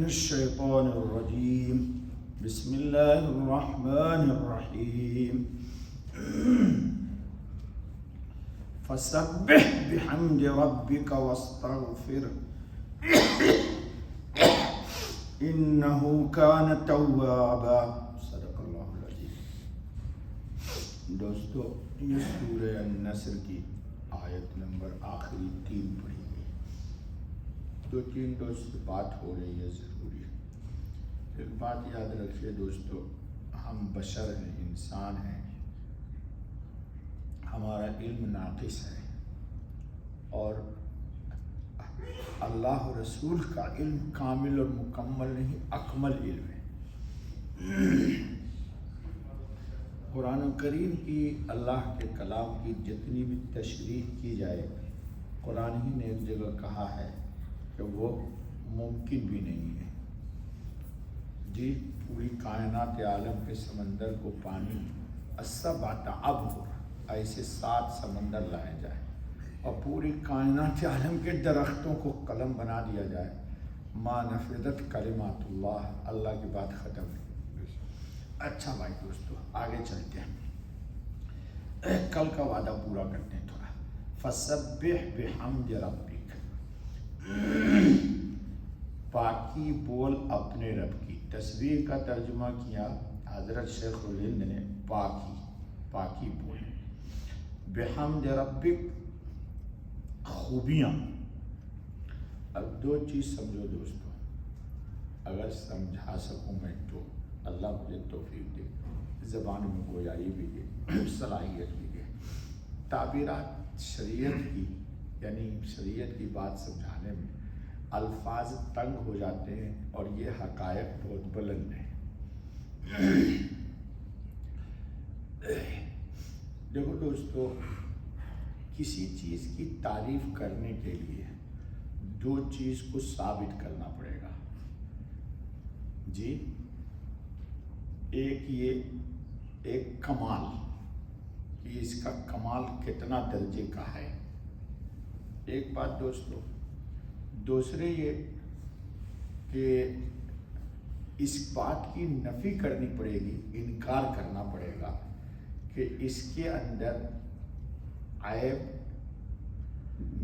الشيطان الرجيم بسم الله الرحمن الرحيم فسبح بحمد ربك واستغفره إنه كان توابا صدق اللہ العظیم۔ دوستو یہ سورہ النصر کی آیت نمبر آخری 3 پڑھی گئی، 2-3 دوست بات ہو رہی ہے ضروری ہے۔ ایک بات یاد رکھیے دوستو، ہم بشر ہیں، انسان ہیں، ہمارا علم ناقص ہے اور اللہ رسول کا علم کامل اور مکمل نہیں، اکمل علم ہے۔ قرآن کریم کی، اللہ کے کلام کی جتنی بھی تشریح کی جائے، قرآن ہی نے ایک جگہ کہا ہے کہ وہ ممکن بھی نہیں ہے۔ جی پوری کائنات عالم کے سمندر کو پانی السبعۃ ابحر، ایسے 7 سمندر لائے جائے اور پوری کائنات عالم کے درختوں کو قلم بنا دیا جائے، ما نفذت کلمات اللہ، اللہ کی بات ختم نہیں۔ اچھا بھائی دوستو آگے چلتے ہیں، کل کا وعدہ پورا کرتے ہیں تھوڑا۔ فسبح بحمد ربک، پاکی بول اپنے رب کی۔ تسبیح کا ترجمہ کیا حضرت شیخ الہند نے، پاکی بول۔ بحمد ربک، خوبیاں۔ اب 2 چیز سمجھو دوستو، اگر سمجھا سکوں میں تو اللہ مجھے توفیق دے، زبان میں گویائی بھی دے، صلاحیت بھی دے۔ تعبیرات شریعت کی، یعنی شریعت کی بات سمجھانے میں الفاظ تنگ ہو جاتے ہیں اور یہ حقائق بہت بلند ہیں۔ دیکھو دوستو، کسی چیز کی تعریف کرنے کے لیے 2 چیز کو ثابت کرنا پڑے گا۔ جی ایک کمال، کہ اس کا کمال کتنا درجے کا ہے، ایک بات دوستو۔ دوسرے یہ کہ اس بات کی نفی کرنی پڑے گی، انکار کرنا پڑے گا کہ اس کے اندر عیب،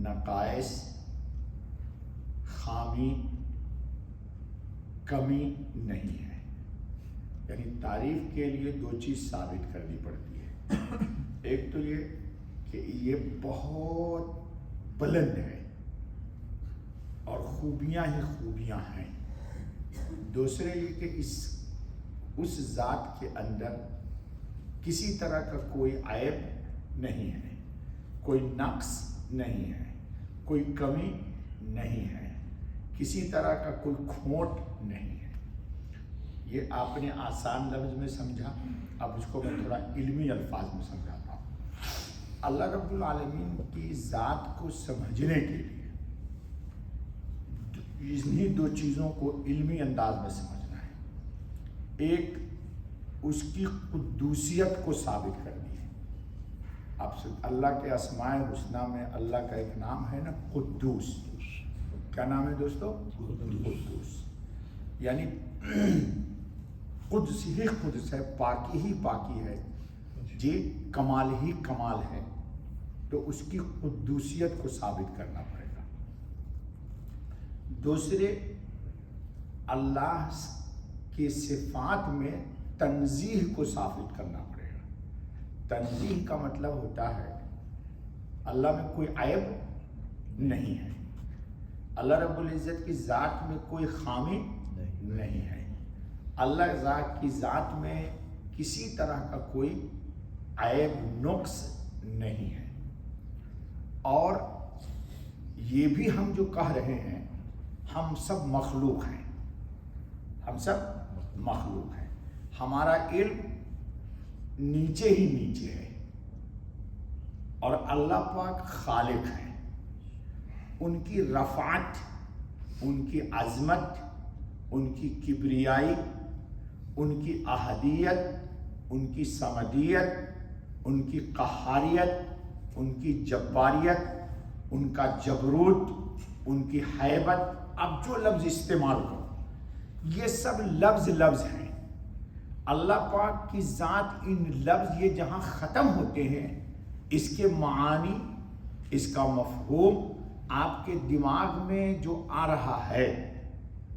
نقائص، خامی، کمی نہیں ہے۔ یعنی تعریف کے لیے 2 چیز ثابت کرنی پڑتی ہے، ایک تو یہ کہ یہ بہت بلند ہے اور خوبیاں ہی خوبیاں ہیں، دوسرے یہ کہ اس ذات کے اندر کسی طرح کا کوئی عیب نہیں ہے، کوئی نقص نہیں ہے، کوئی کمی نہیں ہے، کسی طرح کا کوئی کھوٹ نہیں ہے۔ یہ آپ نے آسان لفظ میں سمجھا، اب اس کو میں تھوڑا علمی الفاظ میں سمجھاتا ہوں۔ اللہ رب العالمین کی ذات کو سمجھنے کے لیے انہی 2 چیزوں کو علمی انداز میں سمجھنا ہے۔ ایک اس کی قدوسیت کو ثابت کرنی ہے۔ اب اللہ کے اسماء الحسنی میں اللہ کا ایک نام ہے نا، قدوس۔ کیا نام ہے دوستو؟ قدوس۔ یعنی قدس ہی قدس ہے، پاکی ہی پاکی ہے، جی کمال ہی کمال ہے، تو اس کی قدوسیت کو ثابت کرنا پڑے گا۔ دوسرے، اللہ کی صفات میں تنزیہ کو ثابت کرنا پڑے گا۔ تنزیہ کا مطلب ہوتا ہے اللہ میں کوئی عیب نہیں ہے، اللہ رب العزت کی ذات میں کوئی خامی نہیں ہے، اللہ کی ذات میں کسی طرح کا کوئی عیب نقص نہیں ہے۔ اور یہ بھی ہم جو کہہ رہے ہیں، ہم سب مخلوق ہیں، ہم سب مخلوق ہیں، ہمارا علم نیچے ہی نیچے ہے اور اللہ پاک خالق ہے۔ ان کی رفعت، ان کی عظمت، ان کی کبریائی، ان کی احدیت، ان کی صمدیت، ان کی قہاریت، ان کی جباریت، ان کا جبروت، ان کی ہیبت، اب جو لفظ استعمال کرو، یہ سب لفظ ہیں. اللہ پاک کی ذات ان لفظ یہ جہاں ختم ہوتے ہیں، اس کے معانی، اس کا مفہوم آپ کے دماغ میں جو آ رہا ہے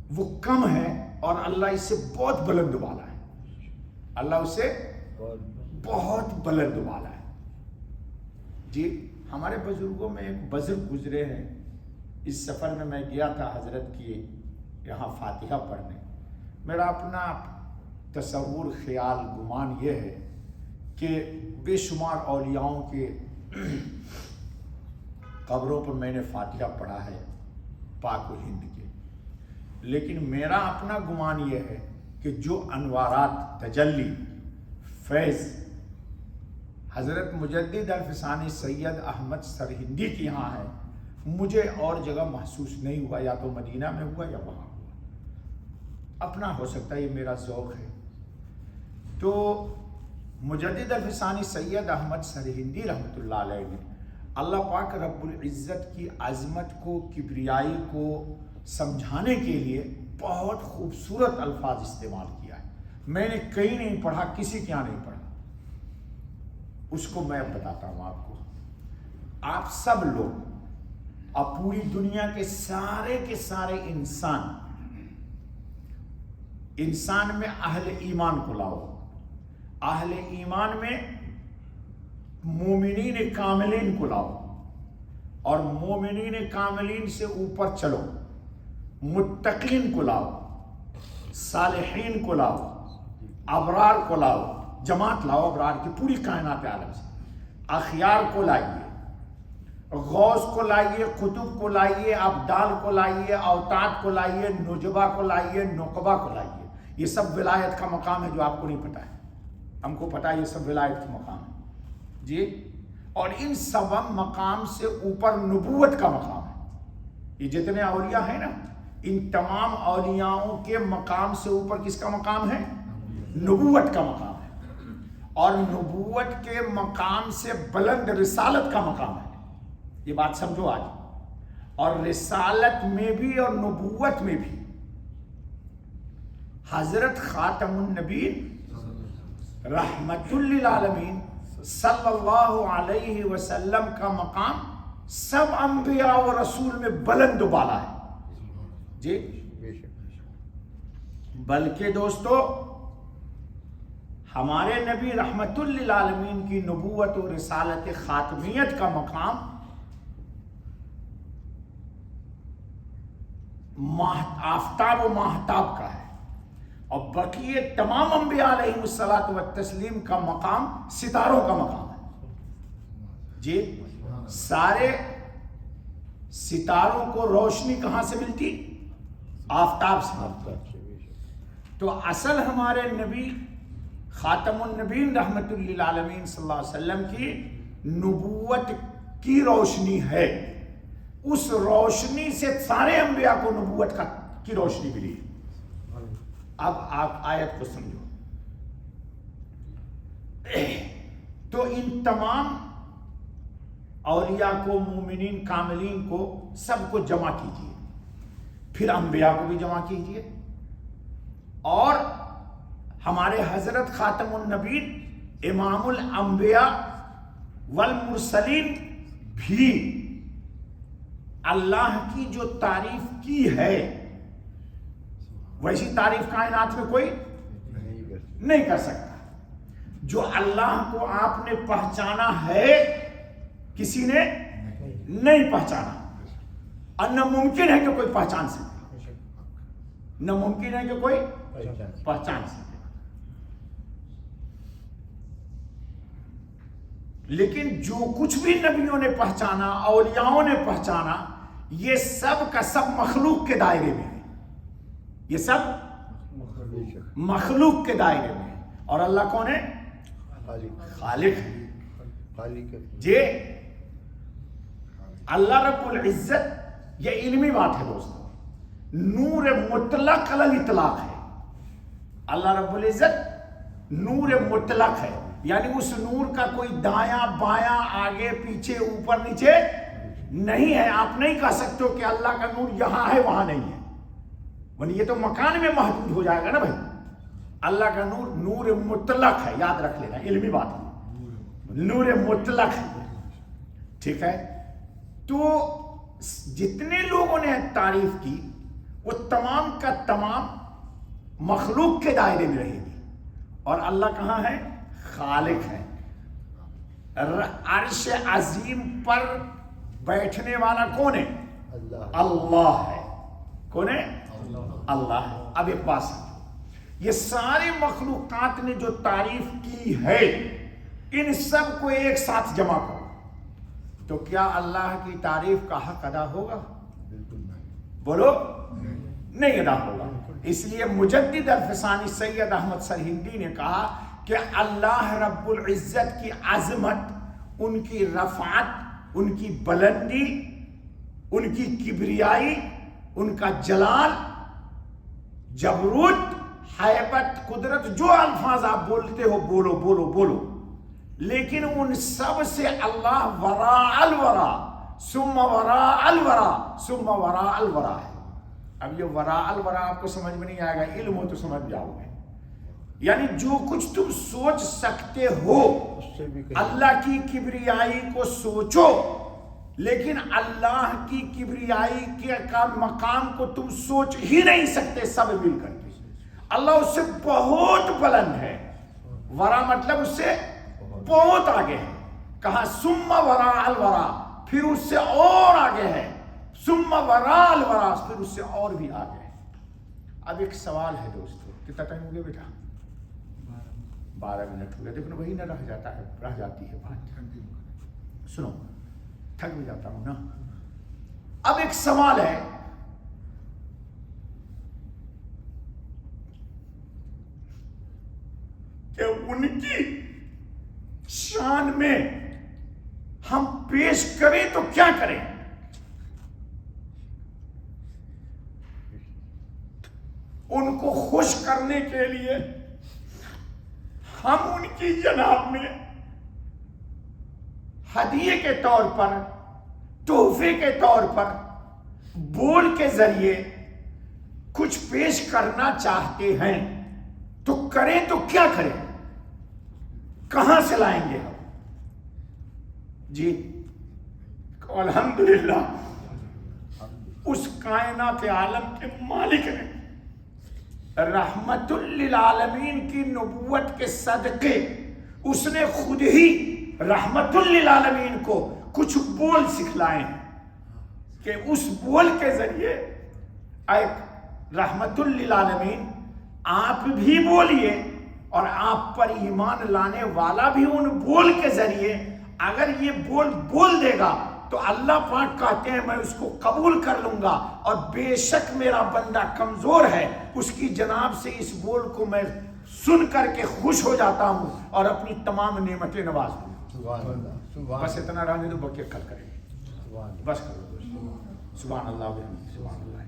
وہ کم ہے، اور اللہ اس سے بہت بلند والا ہے. اللہ اس سے بہت بلند والا ہے. جی ہمارے بزرگوں میں ایک بزرگ گزرے ہیں. اس سفر میں گیا تھا حضرت کی یہاں فاتحہ پڑھنے. میرا اپنا تصور، خیال، گمان یہ ہے کہ بے شمار اولیاؤں کے قبروں پر میں نے فاتحہ پڑھا ہے پاک و ہند کے، لیکن میرا اپنا گمان یہ ہے کہ جو انوارات، تجلی، فیض حضرت مجدد الفسانی سید احمد سرہندی کے یہاں ہے، مجھے اور جگہ محسوس نہیں ہوا. یا تو مدینہ میں ہوا یا وہاں ہوا. اپنا ہو سکتا ہے، یہ میرا ذوق ہے. تو مجدد الفسانی سید احمد سرہندی رحمۃ اللہ علیہ نے اللہ پاک رب العزت کی عظمت کو، کبریائی کو سمجھانے کے لیے بہت خوبصورت الفاظ استعمال کیا ہے. میں نے کہیں نہیں پڑھا، کسی کے یہاں نہیں پڑھا. اس کو میں بتاتا ہوں آپ کو. آپ سب لوگ اور پوری دنیا کے سارے انسان میں اہل ایمان کو لاؤ. اہل ایمان میں مومنین کاملین کو لاؤ، اور مومنین کاملین سے اوپر چلو، متقین کو لاؤ، صالحین کو لاؤ، ابرار کو لاؤ. جماعت لاؤ ابرار کی پوری کائنات عالم سے. اخیار کو لائیے، غوث کو لائیے، قطب کو لائیے، ابدال کو لائیے، اوتاد کو لائیے، نجبہ کو لائیے، نقبہ کو لائیے. یہ سب ولایت کا مقام ہے جو آپ کو نہیں پتا ہے. ہم کو پتا ہے یہ سب ولایت کا مقام ہے جی. اور ان سب مقام سے اوپر نبوت کا مقام ہے. یہ جتنے اولیاء ہیں نا، ان تمام اولیاؤں کے مقام سے اوپر کس کا مقام ہے؟ نبوت کا مقام ہے. اور نبوت کے مقام سے بلند رسالت کا مقام ہے. یہ بات سمجھو آج. اور رسالت میں بھی اور نبوت میں بھی حضرت خاتم النبیین رحمت للعالمین صلی اللہ علیہ وسلم کا مقام سب انبیاء و رسول میں بلند و بالا ہے جی. بلکہ دوستو ہمارے نبی رحمت للعالمین کی نبوت و رسالت خاتمیت کا مقام آفتاب و ماہتاب کا ہے، اور بقیہ تمام انبیاء علیہ الصلوۃ والتسلیم کا مقام ستاروں کا مقام ہے جی. سارے ستاروں کو روشنی کہاں سے ملتی؟ آفتاب سے ملتی. تو اصل ہمارے نبی خاتم النبیین رحمت للعالمین صلی اللہ علیہ وسلم کی نبوت کی روشنی ہے. اس روشنی سے سارے انبیاء کو نبوت کی روشنی ملی. اب آپ آیت کو سمجھو. تو ان تمام اولیاء کو، مومنین کاملین کو، سب کو جمع کیجئے. پھر انبیاء کو بھی جمع کیجئے، اور ہمارے حضرت خاتم النبیین امام الانبیاء والمرسلین بھی اللہ کی جو تعریف کی ہے ویسی تعریف کائنات میں کوئی نہیں کر سکتا. جو اللہ کو آپ نے پہچانا ہے کسی نے نہیں پہچانا، اور نہ ممکن ہے کہ کوئی پہچان سکے. نہ ممکن ہے کہ کوئی پہچان سکے. لیکن جو کچھ بھی نبیوں نے پہچانا، اولیاؤں نے پہچانا، یہ سب کا سب مخلوق کے دائرے میں ہے. یہ سب مخلوق کے دائرے میں ہے. اور اللہ کون ہے؟ خالق ہے جی. اللہ رب العزت، یہ علمی بات ہے دوستو، نور مطلق علی الاطلاق ہے. اللہ رب العزت نور مطلق ہے، یعنی اس نور کا کوئی دایاں بایاں آگے پیچھے اوپر نیچے نہیں ہے. آپ نہیں کہہ سکتے کہ اللہ کا نور یہاں ہے وہاں نہیں ہے. ورنہ یہ تو مکان میں محدود ہو جائے گا نا بھائی. اللہ کا نور نور مطلق ہے، یاد رکھ لینا، علمی بات ہے، نور مطلق ہے. ٹھیک ہے، تو جتنے لوگوں نے تعریف کی وہ تمام کا تمام مخلوق کے دائرے میں رہے گی، اور اللہ کہاں ہے؟ خالق ہے. عرش عظیم پر بیٹھنے والا کون ہے؟ اللہ ہے. کون ہے؟ اللہ ہے. اب ایک بات سمجھو، یہ سارے مخلوقات نے جو تعریف کی ہے ان سب کو ایک ساتھ جمع کرو تو کیا اللہ کی تعریف کا حق ادا ہوگا؟ بولو، نہیں ادا ہوگا. اس لیے مجدد الفسانی سید احمد سرہندی نے کہا کہ اللہ رب العزت کی عظمت، ان کی رفعت، ان کی بلندی، ان کی کبریائی، ان کا جلال، جبروت، ہیبت، قدرت، جو الفاظ آپ بولتے ہو بولو بولو بولو، لیکن ان سب سے اللہ وراء الورا ثم وراء الورا ثم وراء الورا ہے. اب یہ وراء الورا آپ کو سمجھ میں نہیں آئے گا، علم ہو تو سمجھ جاؤ گے. یعنی جو کچھ تم سوچ سکتے ہو اللہ کی کبریائی کو سوچو، لیکن اللہ کی کبریائی کے کا مقام کو تم سوچ ہی نہیں سکتے سب مل کر کے. اللہ اس سے بہت بلند ہے. ورا مطلب اس سے بہت آگے ہے. کہا ثم وراء الورا، پھر اس سے اور آگے ہے. ثم وراء الورا، پھر اس سے اور بھی آگے ہے. اب ایک سوال ہے دوستو، کتنا ٹائم ہو گیا بیٹا؟ 12 منٹ ہو گیا. دیکھو وہی نہ رہ جاتا ہے، رہ جاتی ہے بات. سنو، تھک بھی جاتا ہوں نا. اب ایک سوال ہے، کہ ان کی شان میں ہم پیش کریں تو کیا کریں؟ ان کو خوش کرنے کے لیے ہم ان کی جناب میں ہدیے کے طور پر، تحفے کے طور پر، بول کے ذریعے کچھ پیش کرنا چاہتے ہیں تو کریں تو کیا کریں؟ کہاں سے لائیں گے ہم؟ جی الحمدللہ اس کائنات عالم کے مالک نے رحمت للعالمین کی نبوت کے صدقے اس نے خود ہی رحمت للعالمین کو کچھ بول سکھلائے ہیں کہ اس بول کے ذریعے ایک رحمت للعالمین آپ بھی بولیے اور آپ پر ایمان لانے والا بھی ان بول کے ذریعے اگر یہ بول بول دے گا تو اللہ پاک کہتے ہیں میں اس کو قبول کر لوں گا، اور بے شک میرا بندہ کمزور ہے، اس کی جناب سے اس بول کو میں سن کر کے خوش ہو جاتا ہوں اور اپنی تمام نعمتیں نواز دوں. بس اتنا رہنے دو، بقیہ کل کریں گے. بس کرو دوستو. سبحان اللہ.